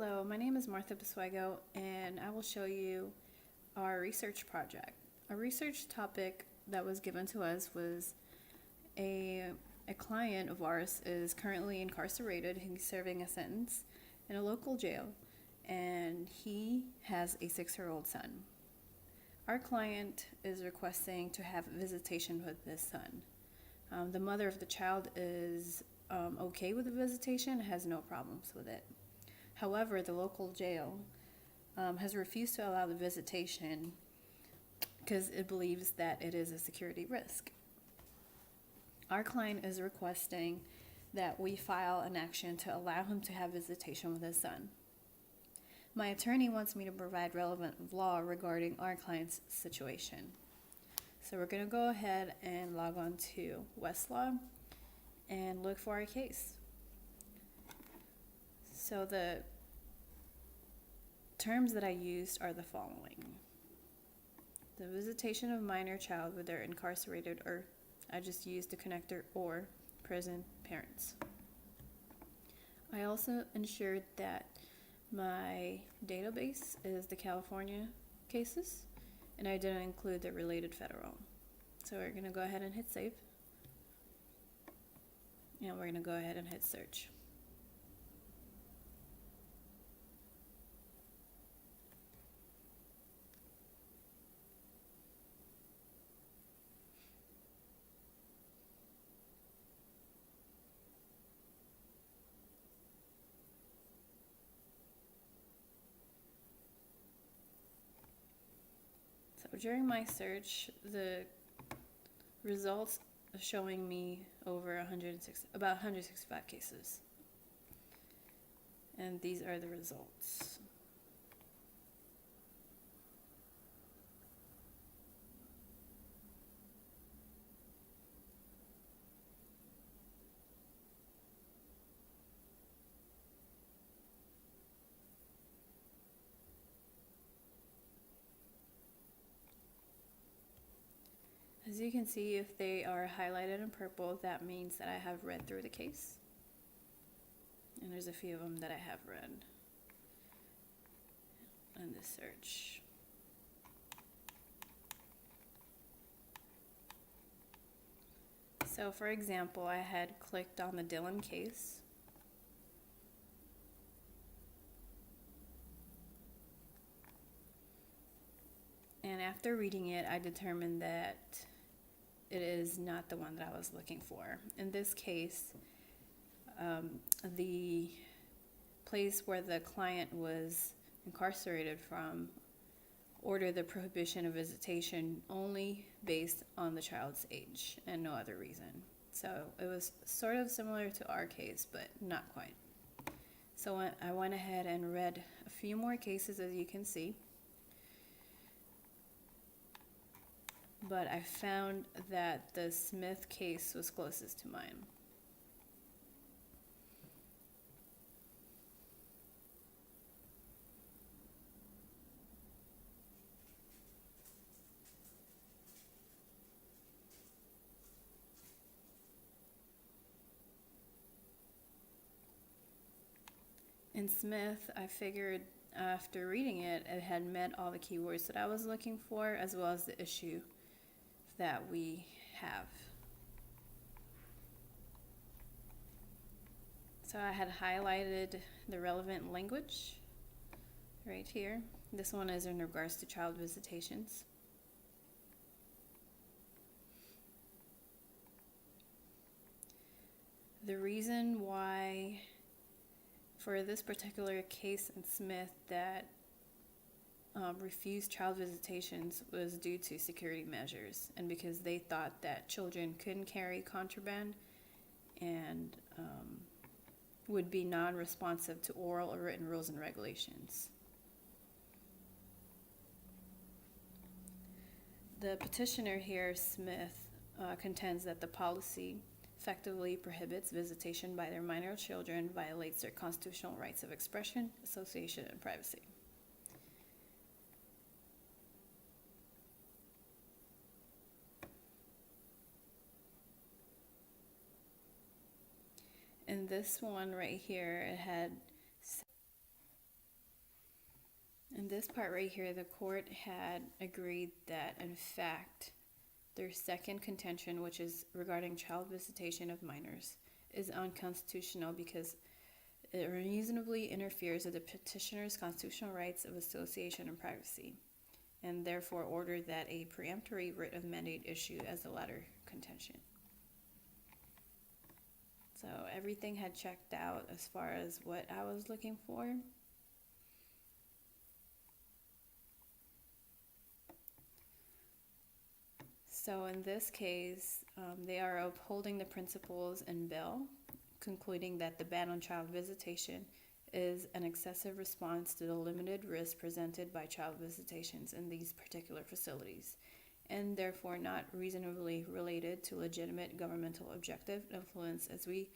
Hello, my name is Martha Boswego, and I will show you our research project. Our research topic that was given to us was a, a client of ours is currently incarcerated. He's serving a sentence in a local jail, and he has a 6-year-old son. Our client is requesting to have visitation with this son. The mother of the child is okay with the visitation, has no problems with it. However, the local jail has refused to allow the visitation because it believes that it is a security risk. Our client is requesting that we file an action to allow him to have visitation with his son. My attorney wants me to provide relevant law regarding our client's situation. So we're going to go ahead and log on to Westlaw and look for our case. So the terms that I used are the following. The visitation of minor child with their incarcerated, or I just used the connector, or prison parents. I also ensured that my database is the California cases, and I didn't include the related federal. So we're going to go ahead and hit save. And we're going to go ahead and hit search. So during my search, the results are showing me about 165 cases. And these are the results. As you can see, if they are highlighted in purple, that means that I have read through the case. And there's a few of them that I have read in this search. So for example, I had clicked on the Dillon case. And after reading it, I determined that it is not the one that I was looking for. In this case, the place where the client was incarcerated from ordered the prohibition of visitation only based on the child's age and no other reason. So it was sort of similar to our case, but not quite. So I went ahead and read a few more cases, as you can see. But I found that the Smith case was closest to mine. In Smith, I figured after reading it, it had met all the keywords that I was looking for, as well as the issue that we have. So I had highlighted the relevant language right here. This one is in regards to child visitations. The reason why for this particular case in Smith that refused child visitations was due to security measures, and because they thought that children couldn't carry contraband and would be non-responsive to oral or written rules and regulations. The petitioner here, Smith, contends that the policy effectively prohibits visitation by their minor children, violates their constitutional rights of expression, association, and privacy. In this one right here, it had In this part right here, the court had agreed that, in fact, their second contention, which is regarding child visitation of minors, is unconstitutional because it unreasonably interferes with the petitioner's constitutional rights of association and privacy, and therefore ordered that a preemptory writ of mandate issue as the latter contention. So everything had checked out as far as what I was looking for. So in this case, they are upholding the principles in Bill, concluding that the ban on child visitation is an excessive response to the limited risk presented by child visitations in these particular facilities, and therefore not reasonably related to legitimate governmental objective influence, as we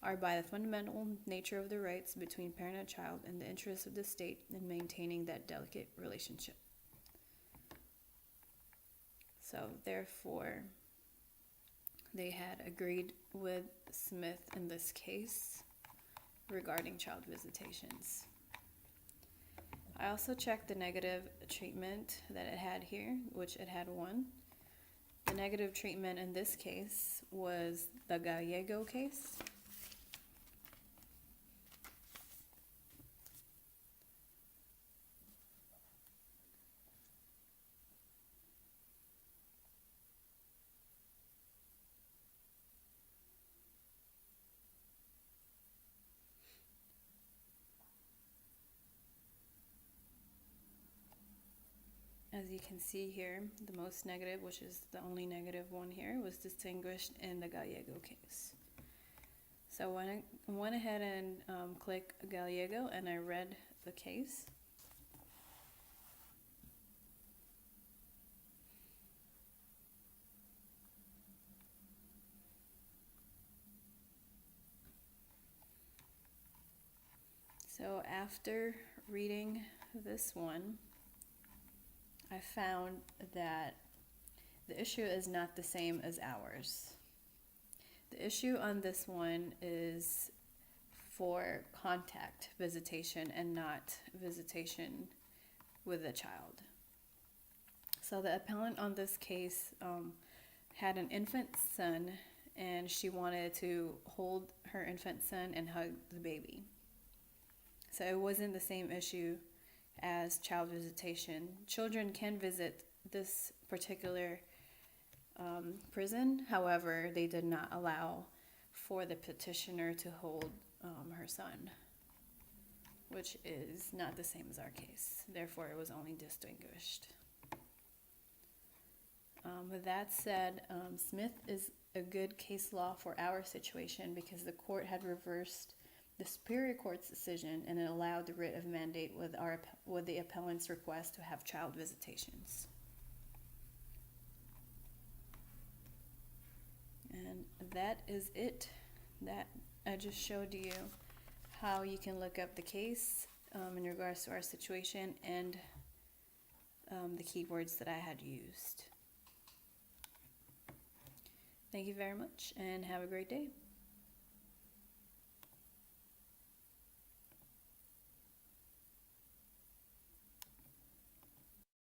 are by the fundamental nature of the rights between parent and child and the interests of the state in maintaining that delicate relationship. So therefore, they had agreed with Smith in this case regarding child visitations. I also checked the negative treatment that it had here, which it had one. The negative treatment in this case was the Gallego case. As you can see here, the most negative, which is the only negative one here, was distinguished in the Gallego case. So I went ahead and clicked Gallego and I read the case. So after reading this one, I found that the issue is not the same as ours. The issue on this one is for contact visitation and not visitation with a child. So the appellant on this case had an infant son, and she wanted to hold her infant son and hug the baby. So it wasn't the same issue as child visitation. Children can visit this particular prison. However, they did not allow for the petitioner to hold her son, which is not the same as our case. Therefore, it was only distinguished. With that said, Smith is a good case law for our situation because the court had reversed the Superior Court's decision and it allowed the writ of mandate with the appellant's request to have child visitations. And that is it. That I just showed you how you can look up the case in regards to our situation and the keywords that I had used. Thank you very much and have a great day.